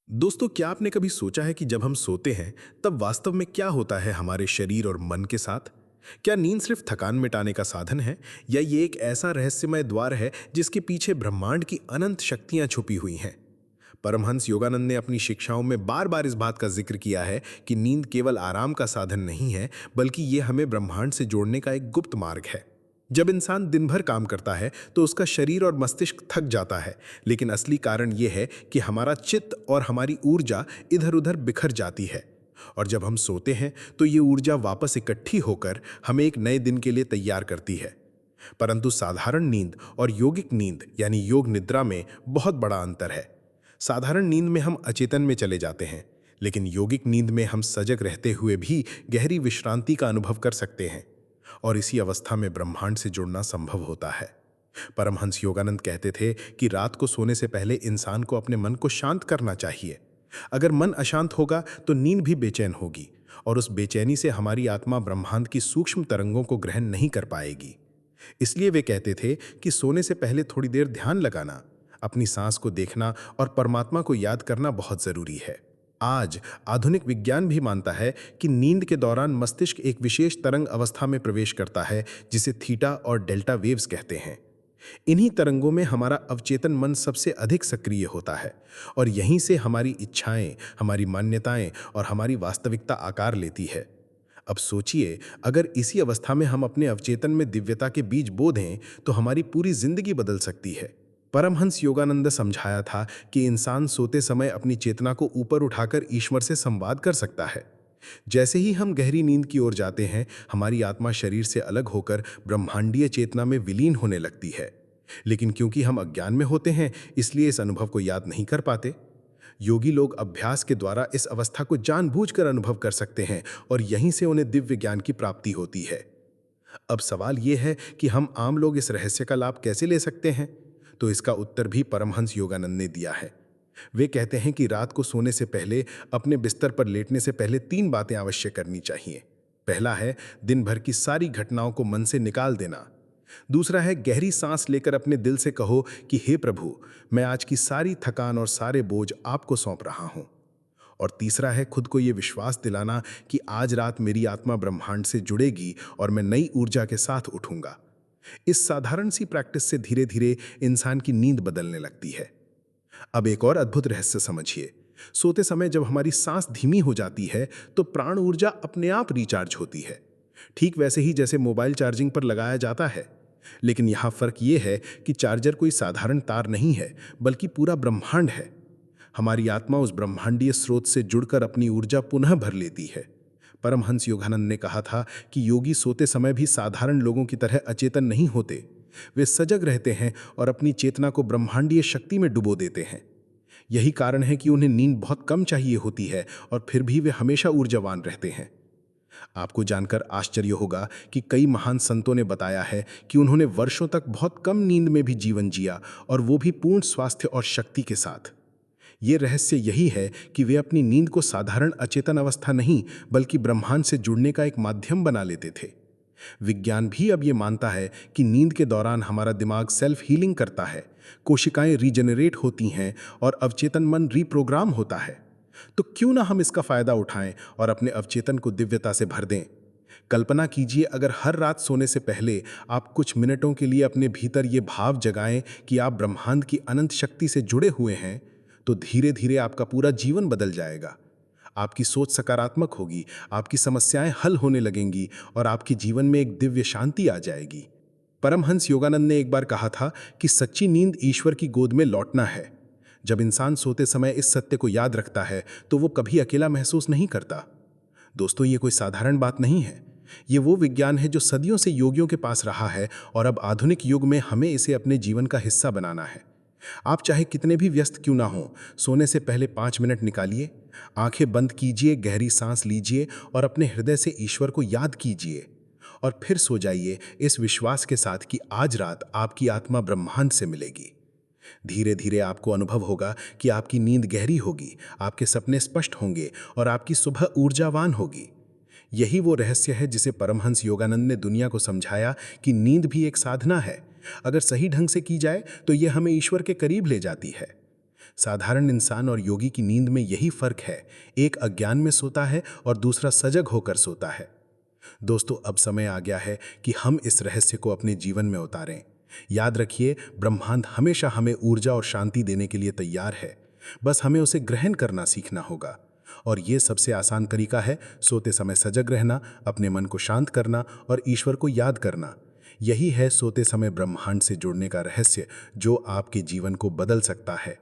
दोस्तों, क्या आपने कभी सोचा है कि जब हम सोते हैं तब वास्तव में क्या होता है हमारे शरीर और मन के साथ? क्या नींद सिर्फ थकान मिटाने का साधन है, या ये एक ऐसा रहस्यमय द्वार है जिसके पीछे ब्रह्मांड की अनंत शक्तियां छुपी हुई हैं? परमहंस योगानंद ने अपनी शिक्षाओं में बार बार इस बात का जिक्र किया है कि नींद केवल आराम का साधन नहीं है, बल्कि ये हमें ब्रह्मांड से जोड़ने का एक गुप्त मार्ग है। जब इंसान दिन भर काम करता है तो उसका शरीर और मस्तिष्क थक जाता है, लेकिन असली कारण यह है कि हमारा चित्त और हमारी ऊर्जा इधर उधर बिखर जाती है। और जब हम सोते हैं तो ये ऊर्जा वापस इकट्ठी होकर हमें एक नए दिन के लिए तैयार करती है। परंतु साधारण नींद और योगिक नींद यानी योग निद्रा में बहुत बड़ा अंतर है। साधारण नींद में हम अचेतन में चले जाते हैं, लेकिन योगिक नींद में हम सजग रहते हुए भी गहरी विश्रांति का अनुभव कर सकते हैं। और इसी अवस्था में ब्रह्मांड से जुड़ना संभव होता है। परमहंस योगानंद कहते थे कि रात को सोने से पहले इंसान को अपने मन को शांत करना चाहिए। अगर मन अशांत होगा तो नींद भी बेचैन होगी, और उस बेचैनी से हमारी आत्मा ब्रह्मांड की सूक्ष्म तरंगों को ग्रहण नहीं कर पाएगी। इसलिए वे कहते थे कि सोने से पहले थोड़ी देर ध्यान लगाना, अपनी सांस को देखना और परमात्मा को याद करना बहुत जरूरी है। आज आधुनिक विज्ञान भी मानता है कि नींद के दौरान मस्तिष्क एक विशेष तरंग अवस्था में प्रवेश करता है, जिसे थीटा और डेल्टा वेव्स कहते हैं। इन्हीं तरंगों में हमारा अवचेतन मन सबसे अधिक सक्रिय होता है, और यहीं से हमारी इच्छाएं, हमारी मान्यताएं और हमारी वास्तविकता आकार लेती है। अब सोचिए, अगर इसी अवस्था में हम अपने अवचेतन में दिव्यता के बीज बो दें तो हमारी पूरी जिंदगी बदल सकती है। परमहंस योगानंद समझाया था कि इंसान सोते समय अपनी चेतना को ऊपर उठाकर ईश्वर से संवाद कर सकता है। जैसे ही हम गहरी नींद की ओर जाते हैं, हमारी आत्मा शरीर से अलग होकर ब्रह्मांडीय चेतना में विलीन होने लगती है। लेकिन क्योंकि हम अज्ञान में होते हैं, इसलिए इस अनुभव को याद नहीं कर पाते। योगी लोग अभ्यास के द्वारा इस अवस्था को जानबूझकर अनुभव कर सकते हैं, और यहीं से उन्हें दिव्य ज्ञान की प्राप्ति होती है। अब सवाल यह है कि हम आम लोग इस रहस्य का लाभ कैसे ले सकते हैं? तो इसका उत्तर भी परमहंस योगानंद ने दिया है। वे कहते हैं कि रात को सोने से पहले अपने बिस्तर पर लेटने से पहले 3 बातें अवश्य करनी चाहिए। पहला है दिन भर की सारी घटनाओं को मन से निकाल देना। दूसरा है गहरी सांस लेकर अपने दिल से कहो कि हे प्रभु, मैं आज की सारी थकान और सारे बोझ आपको सौंप रहा हूं। और तीसरा है खुद को ये विश्वास दिलाना कि आज रात मेरी आत्मा ब्रह्मांड से जुड़ेगी और मैं नई ऊर्जा के साथ उठूंगा। इस साधारण सी प्रैक्टिस से धीरे धीरे इंसान की नींद बदलने लगती है। अब एक और अद्भुत रहस्य समझिए। सोते समय जब हमारी सांस धीमी हो जाती है तो प्राण ऊर्जा अपने आप रिचार्ज होती है, ठीक वैसे ही जैसे मोबाइल चार्जिंग पर लगाया जाता है। लेकिन यहां फर्क यह है कि चार्जर कोई साधारण तार नहीं है, बल्कि पूरा ब्रह्मांड है। हमारी आत्मा उस ब्रह्मांडीय स्रोत से जुड़कर अपनी ऊर्जा पुनः भर लेती है। परमहंस योगानंद ने कहा था कि योगी सोते समय भी साधारण लोगों की तरह अचेतन नहीं होते। वे सजग रहते हैं और अपनी चेतना को ब्रह्मांडीय शक्ति में डुबो देते हैं। यही कारण है कि उन्हें नींद बहुत कम चाहिए होती है, और फिर भी वे हमेशा ऊर्जावान रहते हैं। आपको जानकर आश्चर्य होगा कि कई महान संतों ने बताया है कि उन्होंने वर्षों तक बहुत कम नींद में भी जीवन जिया, और वो भी पूर्ण स्वास्थ्य और शक्ति के साथ। ये रहस्य यही है कि वे अपनी नींद को साधारण अचेतन अवस्था नहीं, बल्कि ब्रह्मांड से जुड़ने का एक माध्यम बना लेते थे। विज्ञान भी अब ये मानता है कि नींद के दौरान हमारा दिमाग सेल्फ हीलिंग करता है, कोशिकाएं रीजनरेट होती हैं और अवचेतन मन रीप्रोग्राम होता है। तो क्यों ना हम इसका फायदा उठाएं और अपने अवचेतन को दिव्यता से भर दें। कल्पना कीजिए, अगर हर रात सोने से पहले आप कुछ मिनटों के लिए अपने भीतर ये भाव जगाएं कि आप ब्रह्मांड की अनंत शक्ति से जुड़े हुए हैं, तो धीरे धीरे आपका पूरा जीवन बदल जाएगा। आपकी सोच सकारात्मक होगी, आपकी समस्याएं हल होने लगेंगी, और आपके जीवन में एक दिव्य शांति आ जाएगी। परमहंस योगानंद ने एक बार कहा था कि सच्ची नींद ईश्वर की गोद में लौटना है। जब इंसान सोते समय इस सत्य को याद रखता है तो वो कभी अकेला महसूस नहीं करता। दोस्तों, ये कोई साधारण बात नहीं है। ये वो विज्ञान है जो सदियों से योगियों के पास रहा है, और अब आधुनिक युग में हमें इसे अपने जीवन का हिस्सा बनाना है। आप चाहे कितने भी व्यस्त क्यों ना हो, सोने से पहले 5 मिनट निकालिए, आंखें बंद कीजिए, गहरी सांस लीजिए और अपने हृदय से ईश्वर को याद कीजिए। और फिर सो जाइए इस विश्वास के साथ कि आज रात आपकी आत्मा ब्रह्मांड से मिलेगी। धीरे धीरे आपको अनुभव होगा कि आपकी नींद गहरी होगी, आपके सपने स्पष्ट होंगे और आपकी सुबह ऊर्जावान होगी। यही वो रहस्य है जिसे परमहंस योगानंद ने दुनिया को समझाया कि नींद भी एक साधना है। अगर सही ढंग से की जाए तो यह हमें ईश्वर के करीब ले जाती है। साधारण इंसान और योगी की नींद में यही फर्क है, एक अज्ञान में सोता है और दूसरा सजग होकर सोता है। दोस्तों, अब समय आ गया है कि हम इस रहस्य को अपने जीवन में उतारें। याद रखिए, ब्रह्मांड हमेशा हमें ऊर्जा और शांति देने के लिए तैयार है। बस हमें उसे ग्रहण करना सीखना होगा। और ये सबसे आसान तरीका है सोते समय सजग रहना, अपने मन को शांत करना और ईश्वर को याद करना। यही है सोते समय ब्रह्मांड से जुड़ने का रहस्य, जो आपके जीवन को बदल सकता है।